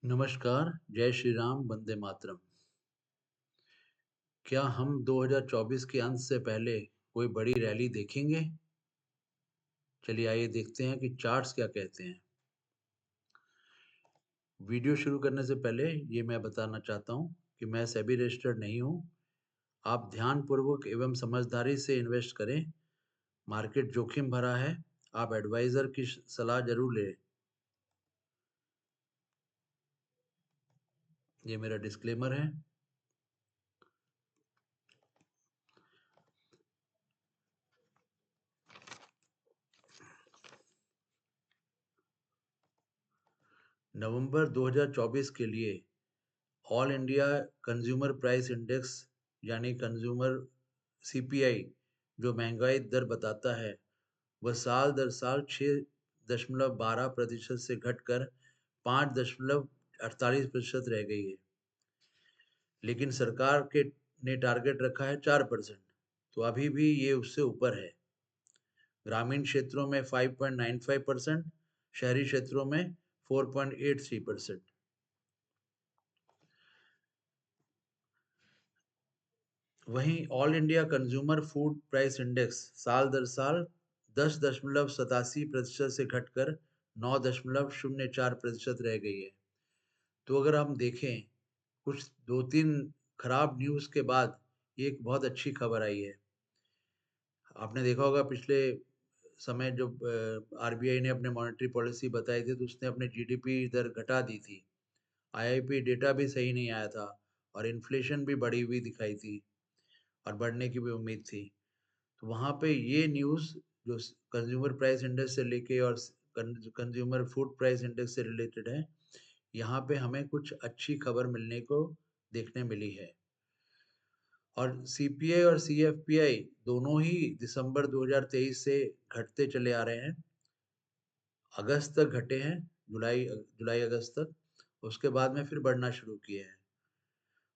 नमस्कार, जय श्री राम, वंदे मातरम। क्या हम 2024 के अंत से पहले कोई बड़ी रैली देखेंगे? चलिए आइए देखते हैं कि चार्ट्स क्या कहते हैं। वीडियो शुरू करने से पहले ये मैं बताना चाहता हूँ कि मैं सेबी रजिस्टर्ड नहीं हूँ। आप ध्यानपूर्वक एवं समझदारी से इन्वेस्ट करें। मार्केट जोखिम भरा है। आप एडवाइज़र की सलाह ज़रूर लें। ये मेरा डिस्क्लेमर है। नवंबर 2024 के लिए all India consumer price index यानी कंज्यूमर सीपीआई जो महंगाई दर बताता है वह साल दर साल 6.12% से घटकर 5.48% रह गई है। लेकिन सरकार के ने टारगेट रखा है 4%, तो अभी भी ये उससे ऊपर है। ग्रामीण क्षेत्रों में 5.95%, शहरी क्षेत्रों में 4.83%। वहीं all India consumer food price index साल दर साल 10.87% से घटकर 9.04% रह गई है। तो अगर हम देखें कुछ दो तीन खराब न्यूज़ के बाद ये एक बहुत अच्छी खबर आई है। आपने देखा होगा पिछले समय जब आरबीआई ने अपने मॉनेटरी पॉलिसी बताई थी तो उसने अपने जीडीपी दर घटा दी थी। आईआईपी डेटा भी सही नहीं आया था और इन्फ्लेशन भी बढ़ी हुई दिखाई थी और बढ़ने की भी उम्मीद थी। तो वहाँ पे ये न्यूज़ जो कंज्यूमर प्राइस इंडेक्स से लेके और कंज्यूमर फूड प्राइस इंडेक्स से रिलेटेड है, यहाँ पे हमें कुछ अच्छी खबर मिलने को देखने मिली है। और सीपीआई और सीएफपीआई दोनों ही दिसंबर 2023 से घटते चले आ रहे हैं। अगस्त तक घटे हैं, जुलाई अगस्त तक। उसके बाद में फिर बढ़ना शुरू किए हैं।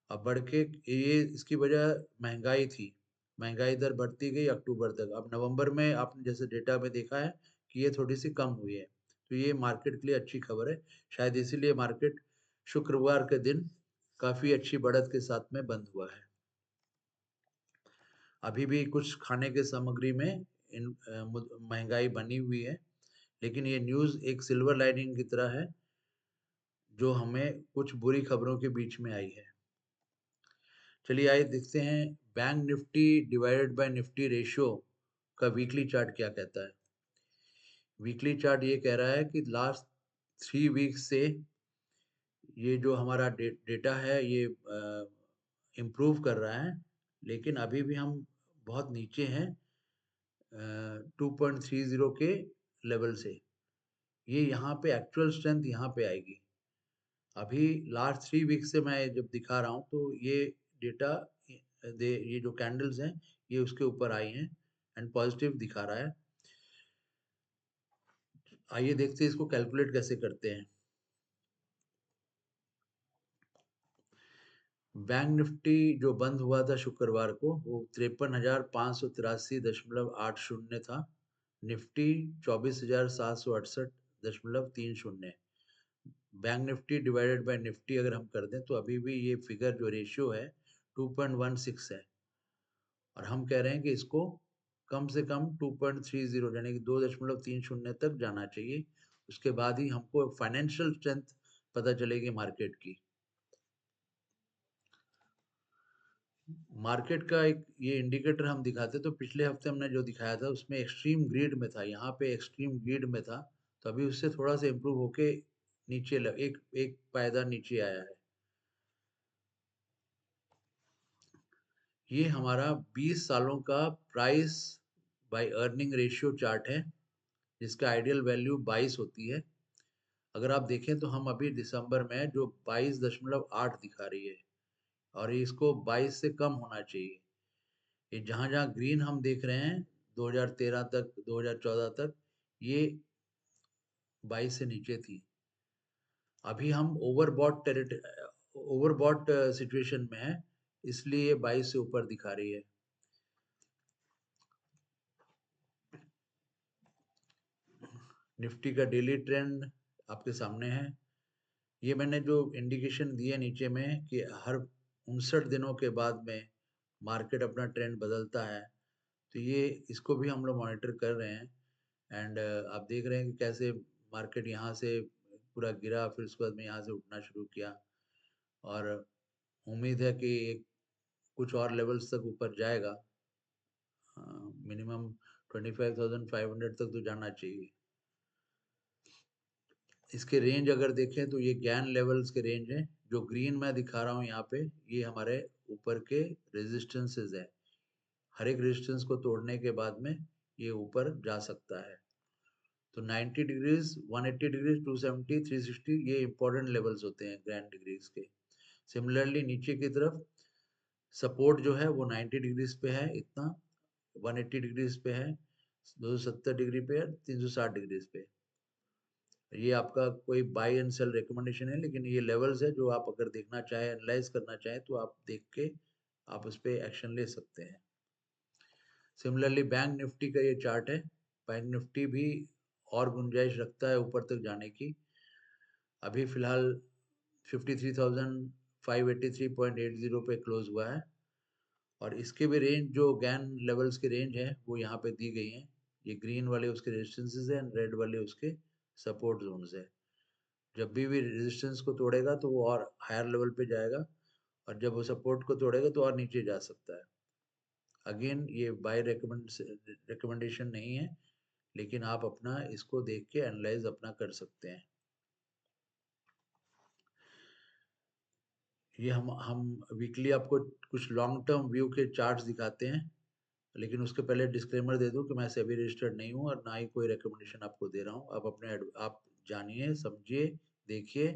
अब बढ़ के ये इसकी वजह महंगाई थी। महंगाई दर बढ़ती गई अक्टूबर तक। अब नवंबर में आपने जैसे डेटा में देखा है कि ये थोड़ी सी कम हुई है। तो ये मार्केट के लिए अच्छी खबर है। शायद इसीलिए मार्केट शुक्रवार के दिन काफ़ी अच्छी बढ़त के साथ में बंद हुआ है। अभी भी कुछ खाने के सामग्री में महंगाई बनी हुई है, लेकिन ये न्यूज़ एक सिल्वर लाइनिंग की तरह है जो हमें कुछ बुरी खबरों के बीच में आई है। चलिए आइए देखते हैं bank Nifty divided by Nifty ratio का वीकली चार्ट क्या कहता है। वीकली चार्ट ये कह रहा है कि लास्ट 3 वीक से ये जो हमारा डेटा है ये इम्प्रूव कर रहा है, लेकिन अभी भी हम बहुत नीचे हैं 2.30 के लेवल से। ये यहाँ पे एक्चुअल स्ट्रेंथ यहाँ पे आएगी। अभी लास्ट 3 वीक से मैं जब दिखा रहा हूँ तो ये डेटा ये जो कैंडल्स हैं ये उसके ऊपर आई हैं एंड पॉजिटिव दिखा रहा है। आइए देखते हैं इसको कैलकुलेट कैसे करते हैं। बैंक निफ्टी जो बंद हुआ था शुक्रवार को वो 53,583.80 था। Nifty 24,768.30। Bank Nifty divided by Nifty अगर हम कर दें तो अभी भी ये फिगर जो रेशियो है 2.16 है। और हम कह रहे हैं कि इसको कम से कम 2.30 यानी कि 2.30 तक जाना चाहिए। उसके बाद ही हमको फाइनेंशियल स्ट्रेंथ पता चलेगी मार्केट की। मार्केट का एक ये इंडिकेटर हम दिखाते तो पिछले हफ्ते हमने जो दिखाया था उसमें एक्सट्रीम ग्रीड में था। यहाँ पे एक्सट्रीम ग्रीड में था तो अभी उससे थोड़ा सा इम्प्रूव होके नीचे एक एक पायदान नीचे आया है। ये हमारा 20 सालों का price by earning ratio chart है जिसका आइडियल वैल्यू 22 होती है। अगर आप देखें तो हम अभी दिसंबर में जो 22.8 दिखा रही है और इसको 22 से कम होना चाहिए। ये जहाँ जहाँ ग्रीन हम देख रहे हैं 2013 तक 2014 तक ये 22 से नीचे थी। अभी हम ओवरबॉट सिचुएशन में है, इसलिए ये 22 से ऊपर दिखा रही है। निफ्टी का डेली ट्रेंड आपके सामने है। ये मैंने जो इंडिकेशन दिए नीचे में कि हर 59 दिनों के बाद में मार्केट अपना ट्रेंड बदलता है, तो ये इसको भी हम लोग मॉनिटर कर रहे हैं। एंड आप देख रहे हैं कि कैसे मार्केट यहाँ से पूरा गिरा, फिर उसके बाद में यहाँ से उठना शुरू किया, और उम्मीद है कि कुछ और लेवल्स तक ऊपर जाएगा। मिनिमम 25,500 तक तो जाना चाहिए। इसके रेंज अगर देखें तो ये गैन लेवल्स के रेंज हैं, जो ग्रीन में दिखा रहा हूँ यहाँ पे, ये हमारे ऊपर के रेजिस्टेंसेस है। हर एक रेजिस्टेंस को तोड़ने के बाद में ये ऊपर जा सकता है। तो 90 डिग्रीज, 180 डिग्रीज, 270, 360 ये इंपॉर्टेंट लेवल्स होते हैं ग्रैंड डिग्रीज के। सिमिलरली नीचे की तरफ सपोर्ट जो है वो 90 डिग्रीज पे है इतना, 180 डिग्रीज पे है, 270 डिग्री पे है, 360 डिग्रीज पे। ये आपका कोई बाय एंड सेल रिकमेंडेशन है, लेकिन ये लेवल्स है जो आप अगर देखना चाहें, एनालाइज करना चाहें, तो आप देख के आप उस पर एक्शन ले सकते हैं। सिमिलरली बैंक निफ्टी का ये चार्ट है। बैंक निफ्टी भी और गुंजाइश रखता है ऊपर तक जाने की। अभी फिलहाल 53,583.80 पे क्लोज हुआ है, और इसके भी रेंज जो गैन लेवल्स के रेंज है वो यहाँ पे दी गई हैं। ये ग्रीन वाले उसके रेजिस्टेंसेस हैं, रेड वाले उसके सपोर्ट जोन्स है। जब भी रेजिस्टेंस को तोड़ेगा तो वो और हायर लेवल पे जाएगा, और जब वो सपोर्ट को तोड़ेगा तो और नीचे जा सकता है। अगेन ये बाय रिकमेंडेशन नहीं है, लेकिन आप अपना इसको देख के एनालाइज अपना कर सकते हैं। ये हम वीकली आपको कुछ लॉन्ग टर्म व्यू के चार्ट्स दिखाते हैं, लेकिन उसके पहले डिस्क्लेमर दे दूं कि मैं सेबी रजिस्टर्ड नहीं हूं, और ना ही कोई रिकमेंडेशन आपको दे रहा हूं। आप जानिए, समझिए, देखिए,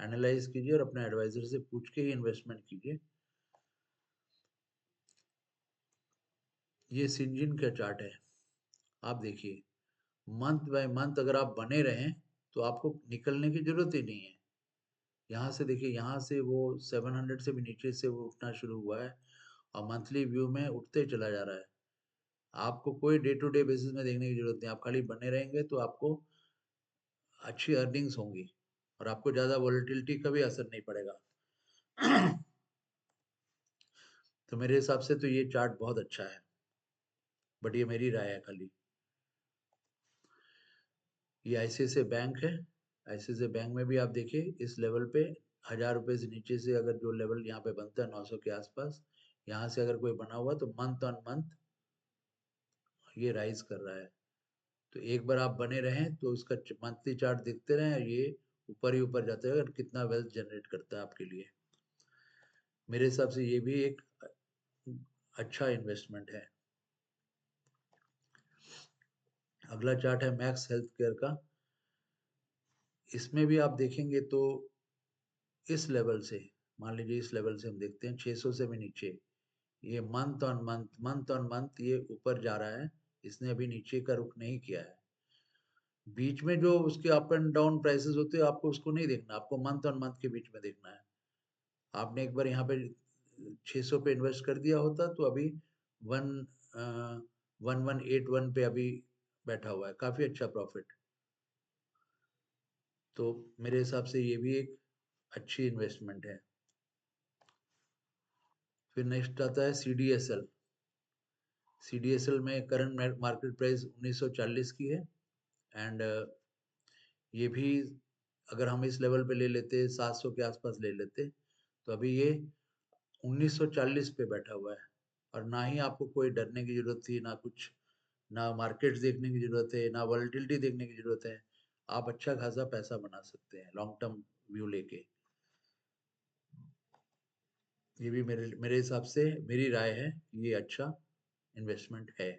एनालाइज कीजिए, और अपने एडवाइजर से पूछ के ही इन्वेस्टमेंट कीजिए। ये सिंजिन का चार्ट है। आप देखिए, मंथ बाय मंथ अगर आप बने रहें तो आपको निकलने की जरूरत ही नहीं है। यहाँ से देखिए, यहाँ से वो 700 से भी नीचे से वो उठना शुरू हुआ है, और मंथली व्यू में उठते चला जा रहा है। आपको कोई डे टू डे बेसिस में देखने की जरूरत नहीं, आप खाली बने रहेंगे तो आपको अच्छी अर्निंग्स होंगी, और आपको ज़्यादा वॉलेटिलिटी का भी असर नहीं पड़ेगा। तो मेरे हिसाब से तो ये चार्ट बहुत अच्छा है, बट ये मेरी राय है खाली। ये ICICI बैंक है। ICICI बैंक में भी आप देखिए, इस लेवल पे 1,000 रुपये से नीचे से अगर जो लेवल यहाँ पे बनता है 900 के आसपास, यहाँ से अगर कोई बना हुआ तो मंथ ऑन मंथ ये राइज कर रहा है। तो एक बार आप बने रहें तो इसका मंथली चार्ट देखते रहें, और ये ऊपर ही ऊपर जाता है, और कितना वेल्थ जनरेट करता है आपके लिए। मेरे हिसाब से ये भी एक अच्छा इन्वेस्टमेंट है। अगला चार्ट है मैक्स हेल्थ केयर का। इसमें भी आप देखेंगे तो इस लेवल से, मान लीजिए इस लेवल से हम देखते हैं 600 से भी नीचे, ये मंथ ऑन मंथ ये ऊपर जा रहा है। इसने अभी नीचे का रुख नहीं किया है। बीच में जो उसके अप एंड डाउन प्राइसेस होते हैं, आपको उसको नहीं देखना, आपको मंथ ऑन मंथ के बीच में देखना है। आपने एक बार यहाँ पे 600 पे इन्वेस्ट कर दिया होता तो अभी वन 1181 पे अभी बैठा हुआ है, काफी अच्छा प्रॉफिट। तो मेरे हिसाब से ये भी एक अच्छी इन्वेस्टमेंट है। फिर नेक्स्ट आता है CDSL। CDSL में करंट मार्केट प्राइस 1940 की है, एंड ये भी अगर हम इस लेवल पे ले लेते, 700 के आसपास ले लेते, तो अभी ये 1940 पे बैठा हुआ है। और ना ही आपको कोई डरने की जरूरत थी, ना कुछ, ना मार्केट्स देखने की जरूरत है, ना वॉलेटिलिटी देखने की जरूरत है। आप अच्छा खासा पैसा बना सकते हैं लॉन्ग टर्म व्यू लेके। ये भी मेरे मेरे हिसाब से, मेरी राय है कि ये अच्छा इन्वेस्टमेंट है।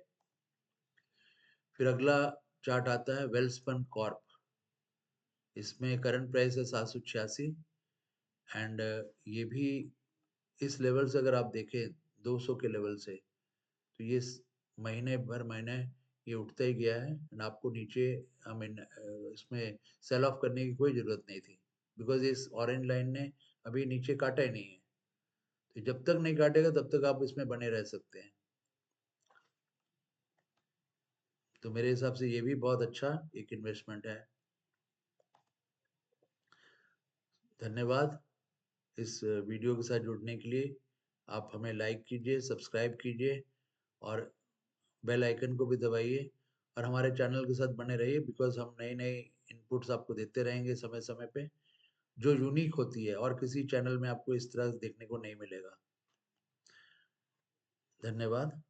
फिर अगला चार्ट आता है वेल्सपन कॉर्प। इसमें करंट प्राइस है 786, एंड ये भी इस लेवल से अगर आप देखें 200 के लेवल से, तो ये महीने ये उठता ही गया है, एंड आपको नीचे, आई मीन, इसमें सेल ऑफ करने की कोई जरूरत नहीं थी, बिकॉज इस ऑरेंज लाइन ने अभी नीचे काटा ही नहीं है। तो जब तक नहीं काटेगा तब तक आप इसमें बने रह सकते हैं। तो मेरे हिसाब से ये भी बहुत अच्छा एक इन्वेस्टमेंट है। धन्यवाद इस वीडियो के साथ जुड़ने के लिए। आप हमें लाइक कीजिए, सब्सक्राइब कीजिए और बेल आइकन को भी दबाइए और हमारे चैनल के साथ बने रहिए बिकॉज़ हम नए-नए इनपुट्स आपको देते रहेंगे समय-समय पे, जो यूनिक होती है और किसी चैनल में आपको इस तरह देखने को नहीं मिलेगा। धन्यवाद।